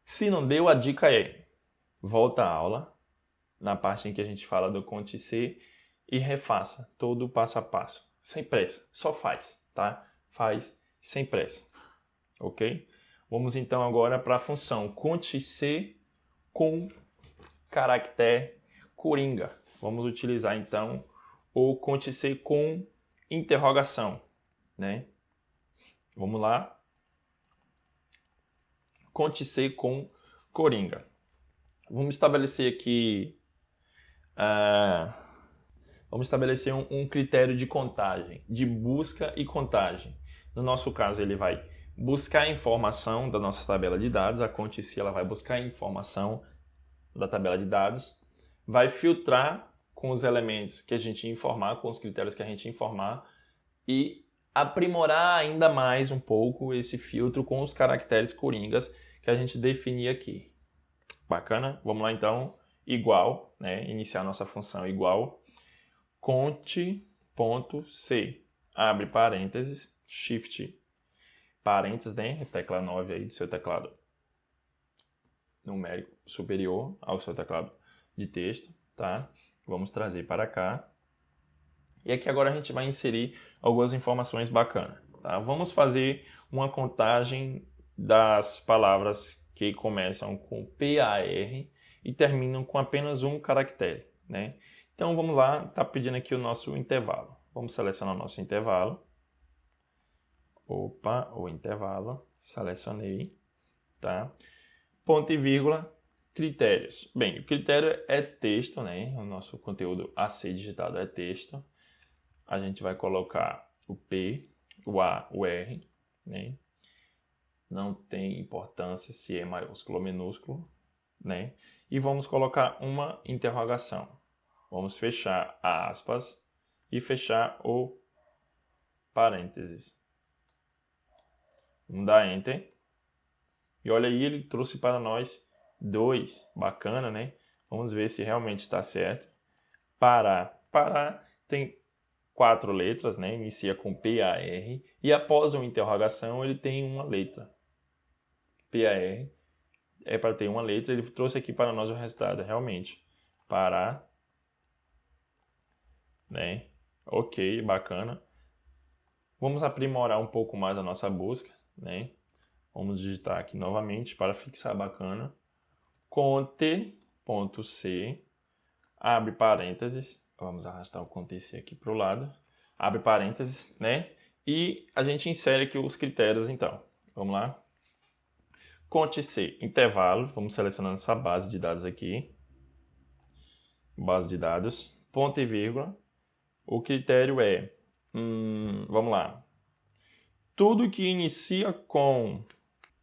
Se não deu, a dica é: volta à aula, na parte em que a gente fala do Cont+C, e refaça todo o passo a passo. Sem pressa, só faz, tá? Faz sem pressa, ok? Vamos então agora para a função Cont+C com caractere coringa. Vamos utilizar então o Cont+C com interrogação, né? Vamos lá. Cont+C com coringa. Vamos estabelecer aqui um critério de contagem, de busca e contagem. No nosso caso, ele vai buscar a informação da nossa tabela de dados. A Cont+C ela vai buscar a informação da tabela de dados, vai filtrar com os elementos que a gente informar, com os critérios que a gente informar, e aprimorar ainda mais um pouco esse filtro com os caracteres coringas que a gente definir aqui. Bacana? Vamos lá então. Igual, né? Iniciar nossa função igual. Cont.c. Abre parênteses. Shift parênteses, né? Tecla 9 aí do seu teclado numérico superior ao seu teclado de texto, tá? Vamos trazer para cá. E aqui agora a gente vai inserir algumas informações bacanas, tá? Vamos fazer uma contagem das palavras que começam com PAR e terminam com apenas um caractere, né? Então vamos lá, tá pedindo aqui o nosso intervalo. Vamos selecionar o nosso intervalo. Opa, o intervalo, selecionei, tá? Ponto e vírgula, critérios. Bem, o critério é texto, né? O nosso conteúdo a ser digitado é texto. A gente vai colocar o P, o A, o R, né? Não tem importância se é maiúsculo ou minúsculo, né? E vamos colocar uma interrogação. Vamos fechar aspas e fechar o parênteses. Vamos dar Enter. E olha aí, ele trouxe para nós 2. Bacana, né? Vamos ver se realmente está certo. Pará. Pará tem 4 letras, né? Inicia com PAR. E após uma interrogação, ele tem uma letra. PAR é para ter uma letra. Ele trouxe aqui para nós o resultado, realmente. Pará. Né? Ok, bacana. Vamos aprimorar um pouco mais a nossa busca, né? Vamos digitar aqui novamente para fixar bacana. Cont.c, abre parênteses. Vamos arrastar o Cont.c aqui para o lado. Abre parênteses, né? E a gente insere aqui os critérios, então. Vamos lá. Cont.c, intervalo. Vamos selecionando essa base de dados aqui. Base de dados. Ponto e vírgula. O critério é... vamos lá. Tudo que inicia com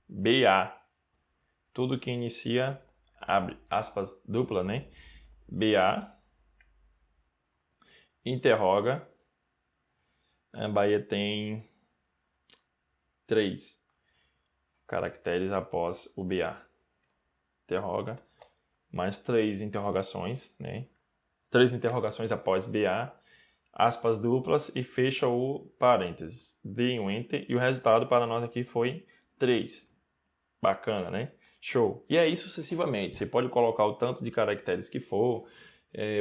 BA. Tudo que inicia, abre aspas dupla, né? BA, interroga, A Bahia tem 3 caracteres após o BA. Interroga, mais 3 interrogações, né? 3 interrogações após BA, aspas duplas e fecha o parênteses. Dê um enter e o resultado para nós aqui foi 3. Bacana, né? Show. E aí sucessivamente. Você pode colocar o tanto de caracteres que for,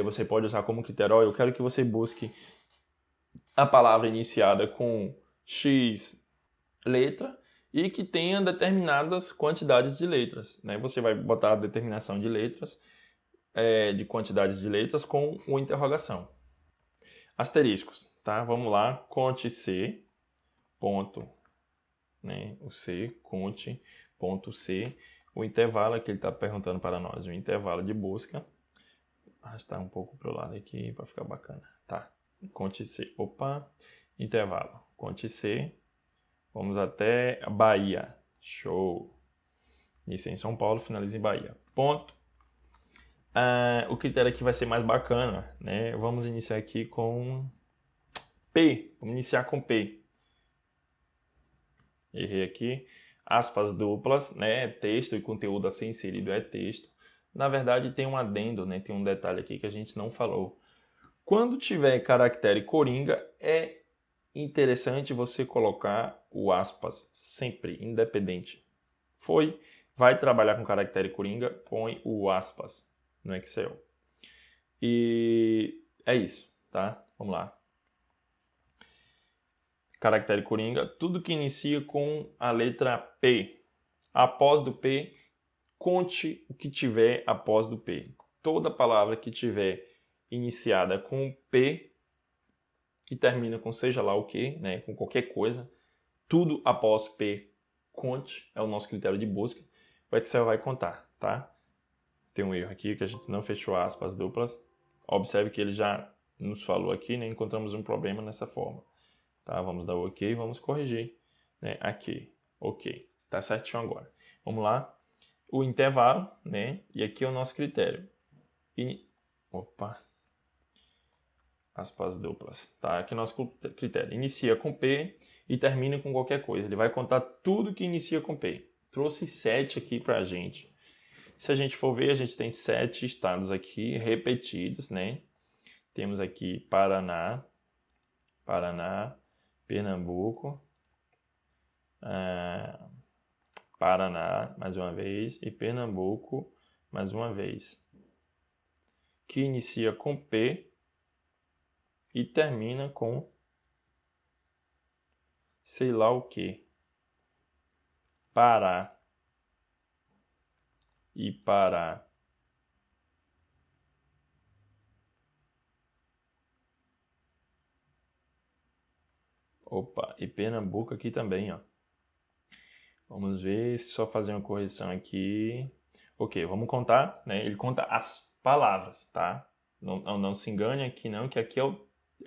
você pode usar como critério, eu quero que você busque a palavra iniciada com X letra e que tenha determinadas quantidades de letras, né? Você vai botar a determinação de letras, de quantidades de letras com o interrogação. Asteriscos, tá? Vamos lá, conte C, ponto, né? O C, conte, ponto C. O intervalo que ele está perguntando para nós, o intervalo de busca. Arrastar um pouco para o lado aqui para ficar bacana. Tá, conte C. Opa, intervalo. Conte C. Vamos até Bahia. Show. Inicia em São Paulo, finaliza em Bahia. Ponto. O critério aqui vai ser mais bacana, né? Vamos iniciar aqui com P. Vamos iniciar com P. Errei aqui. Aspas duplas, né? Texto e conteúdo a ser inserido é texto. Na verdade, tem um adendo, né? Tem um detalhe aqui que a gente não falou. Quando tiver caractere coringa, é interessante você colocar o aspas sempre, independente. Vai trabalhar com caractere coringa, põe o aspas no Excel. E é isso, tá? Vamos lá. Caractere coringa, tudo que inicia com a letra P. Após do P, conte o que tiver após do P. Toda palavra que tiver iniciada com P e termina com seja lá o que, né, com qualquer coisa, tudo após P, conte, é o nosso critério de busca. O Excel vai contar, tá? Tem um erro aqui que a gente não fechou aspas duplas. Observe que ele já nos falou aqui, né? Encontramos um problema nessa forma. Tá? Vamos dar o OK, vamos corrigir, né? Aqui, OK. Tá certinho agora. Vamos lá. O intervalo, né? E aqui é o nosso critério. Aspas duplas. Tá? Aqui é o nosso critério. Inicia com P e termina com qualquer coisa. Ele vai contar tudo que inicia com P. Trouxe 7 aqui pra gente. Se a gente for ver, a gente tem 7 estados aqui repetidos, né? Temos aqui Paraná, Pernambuco, Paraná, mais uma vez, e Pernambuco, mais uma vez. Que inicia com P e termina com sei lá o que. Pará e Pará. Opa, e Pernambuco aqui também, ó. Vamos ver, só fazer uma correção aqui. Ok, vamos contar, né? Ele conta as palavras, tá? Não se engane aqui não, que aqui é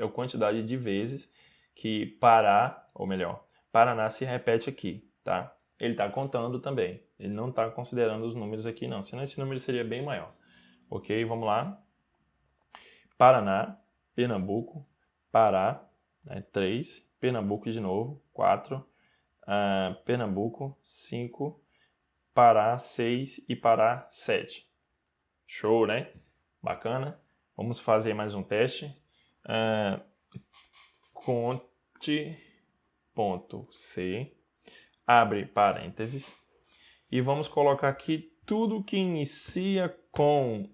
a quantidade de vezes que Pará, ou melhor, Paraná se repete aqui, tá? Ele está contando também. Ele não está considerando os números aqui não, senão esse número seria bem maior. Ok, vamos lá. Paraná, Pernambuco, Pará, né, 3, Pernambuco de novo, 4, Pernambuco, 5, Pará, 6 e Pará, 7. Show, né? Bacana. Vamos fazer mais um teste. Conte, ponto C, abre parênteses, e vamos colocar aqui tudo que inicia com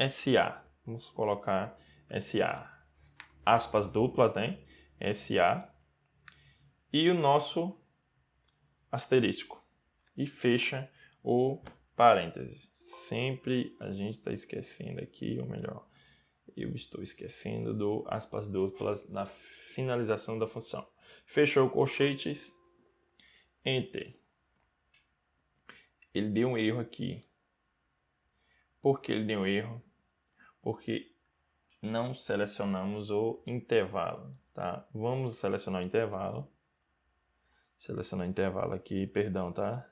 SA. Vamos colocar SA. Aspas duplas, né? SA. E o nosso asterístico. E fecha o parênteses. Sempre a gente está esquecendo aqui, ou melhor, eu estou esquecendo do aspas duplas na finalização da função. Fechou colchetes, Enter. Ele deu um erro aqui. Por que ele deu um erro? Porque não selecionamos o intervalo, tá? Vamos selecionar o intervalo. Selecionar o intervalo aqui, perdão, tá?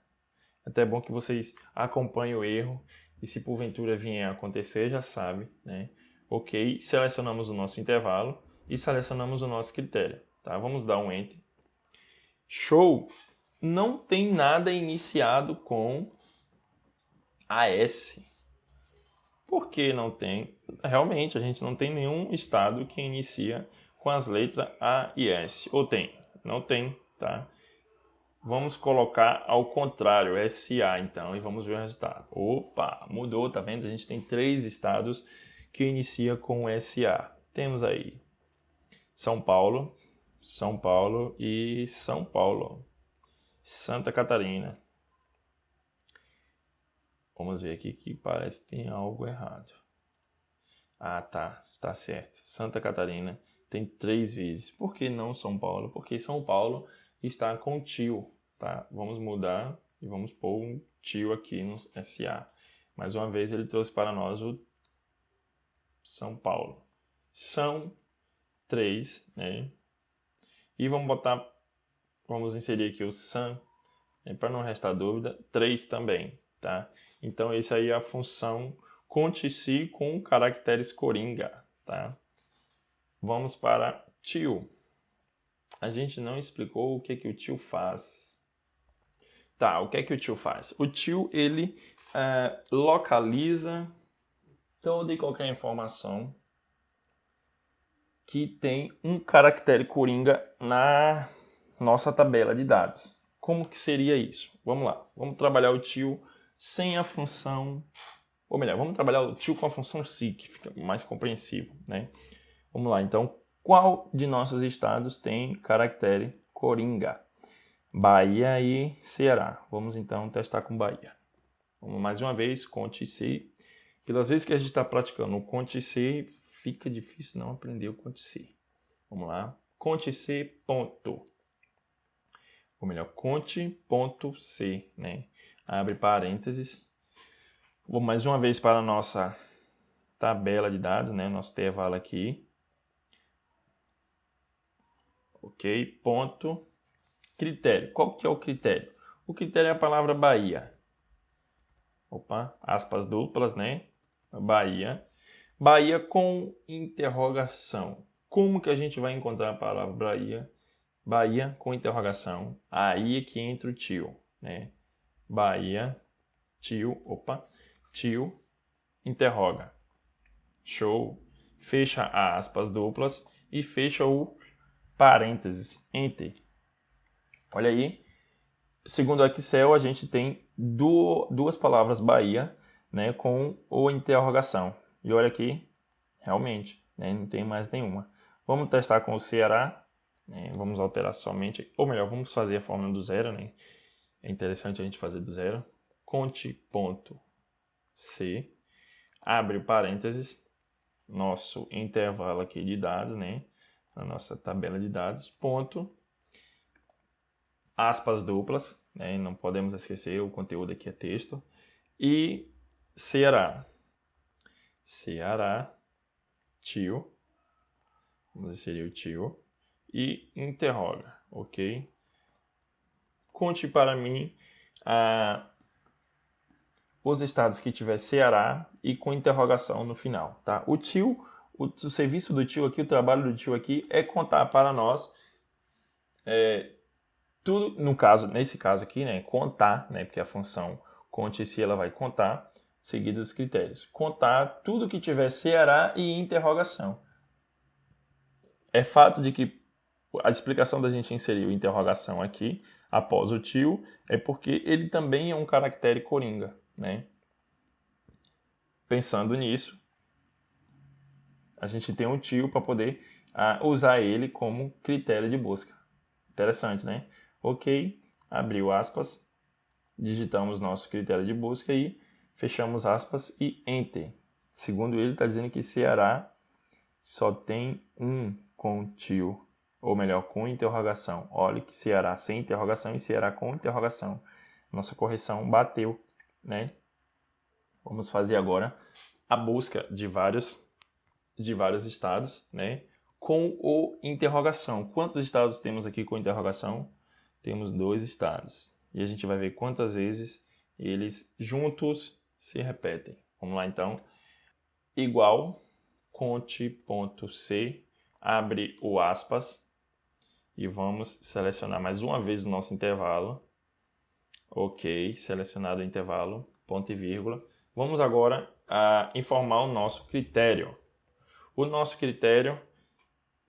É até bom que vocês acompanhem o erro e se porventura vier a acontecer, já sabe, né? Ok, selecionamos o nosso intervalo e selecionamos o nosso critério, tá? Vamos dar um Enter. Show! Não tem nada iniciado com AS. Por que não tem? Realmente, a gente não tem nenhum estado que inicia com as letras A e S. Ou tem? Não tem, tá? Vamos colocar ao contrário, SA então, e vamos ver o resultado. Opa, mudou, tá vendo? A gente tem 3 estados que inicia com SA. Temos aí São Paulo, São Paulo e São Paulo. Santa Catarina. Vamos ver aqui que parece que tem algo errado. Ah, tá. Está certo. Santa Catarina tem 3 vezes. Por que não São Paulo? Porque São Paulo está com tio, tá? Vamos mudar e vamos pôr um tio aqui no SA. Mais uma vez ele trouxe para nós o São Paulo. São 3, né? E vamos inserir aqui o San, né? Para não restar dúvida, 3 também, tá? Então, essa aí é a função conte-se com caracteres coringa, tá? Vamos para tio. A gente não explicou o que o tio faz. Tá, o que o tio faz? O tio, ele localiza toda e qualquer informação que tem um caractere coringa na nossa tabela de dados. Como que seria isso? Vamos lá, vamos trabalhar o tio sem a função, ou melhor, vamos trabalhar o tio com a função se, que fica mais compreensível, né? Vamos lá, então, qual de nossos estados tem caractere coringa? Bahia e Ceará. Vamos então testar com Bahia. Vamos mais uma vez, conte-se. Pelas vezes que a gente está praticando o conte-se, fica difícil não aprender o conte-se. Vamos lá, conte-se ponto. Ou melhor, conte.c, né? Abre parênteses. Vou mais uma vez para a nossa tabela de dados, né? Nosso intervalo aqui. Ok, ponto. Critério. Qual que é o critério? O critério é a palavra Bahia. Opa, aspas duplas, né? Bahia. Bahia com interrogação. Como que a gente vai encontrar a palavra Bahia? Bahia com interrogação. Aí é que entra o tio, né? Bahia, tio, tio, interroga. Show. Fecha aspas duplas e fecha o parênteses, enter. Olha aí. Segundo o Excel, a gente tem duas palavras Bahia, né, com o interrogação. E olha aqui, realmente, né, não tem mais nenhuma. Vamos testar com o Ceará, né, vamos alterar somente, ou melhor, vamos fazer a fórmula do zero, né? É interessante a gente fazer do zero. Conte.c, abre parênteses, nosso intervalo aqui de dados, né, na nossa tabela de dados, ponto, aspas duplas, né, não podemos esquecer, o conteúdo aqui é texto, e Ceará. Ceará, tio, vamos inserir o tio, e interroga, ok? Conte para mim os estados que tiver Ceará e com interrogação no final, tá? O tio, o serviço do tio aqui, o trabalho do tio aqui é contar para nós tudo, nesse caso aqui, né, contar, né, porque a função conte-se ela vai contar, seguido os critérios. Contar tudo que tiver Ceará e interrogação. É fato de que a explicação da gente inserir o interrogação aqui, após o tio, é porque ele também é um caractere coringa, né? Pensando nisso, a gente tem um tio para poder usar ele como critério de busca. Interessante, né? Ok, abriu aspas, digitamos nosso critério de busca e fechamos aspas e enter. Segundo ele, está dizendo que Ceará só tem um com tio, ou melhor, com interrogação. Olha que Ceará sem interrogação e Ceará com interrogação. Nossa correção bateu, né? Vamos fazer agora a busca de vários estados, né? Com o interrogação. Quantos estados temos aqui com interrogação? Temos 2 estados. E a gente vai ver quantas vezes eles juntos se repetem. Vamos lá então. Igual conte.c, abre o aspas e vamos selecionar mais uma vez o nosso intervalo. Ok, selecionado o intervalo, ponto e vírgula. Vamos agora informar o nosso critério. O nosso critério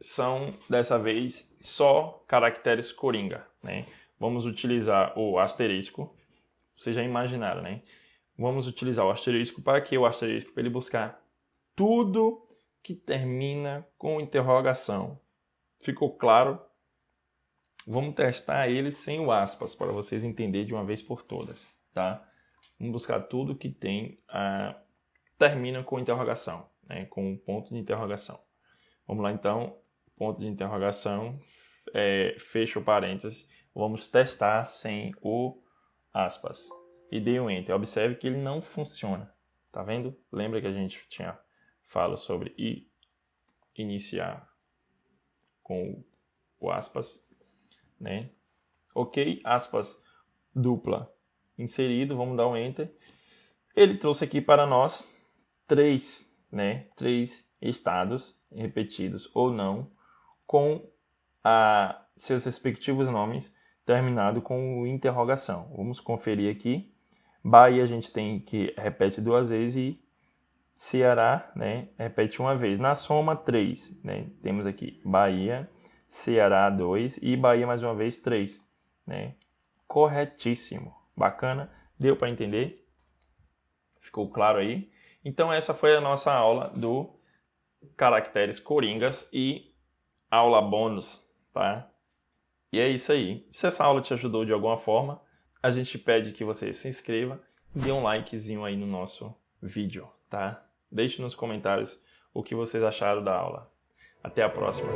são, dessa vez, só caracteres coringa, né? Vamos utilizar o asterisco. Vocês já imaginaram, né? Vamos utilizar o asterisco para que o asterisco para ele buscar tudo que termina com interrogação. Ficou claro? Vamos testar ele sem o aspas para vocês entenderem de uma vez por todas, tá? Vamos buscar tudo que termina com interrogação, né? Com um ponto de interrogação. Vamos lá então, ponto de interrogação, fecha o parênteses. Vamos testar sem o aspas. E dei um enter. Observe que ele não funciona. Tá vendo? Lembra que a gente tinha falado sobre iniciar com o aspas, né? Ok, aspas dupla inserido. Vamos dar um enter. Ele trouxe aqui para nós 3 estados repetidos ou não com seus respectivos nomes terminado com interrogação. Vamos conferir aqui. Bahia a gente tem que repete 2 vezes e Ceará, né, repete 1 vez. Na soma 3, né, temos aqui Bahia, Ceará 2 e Bahia mais uma vez 3, né? Corretíssimo. Bacana? Deu para entender? Ficou claro aí? Então essa foi a nossa aula do caracteres coringas e aula bônus, tá? E é isso aí. Se essa aula te ajudou de alguma forma, a gente pede que você se inscreva e dê um likezinho aí no nosso vídeo, tá? Deixe nos comentários o que vocês acharam da aula. Até a próxima!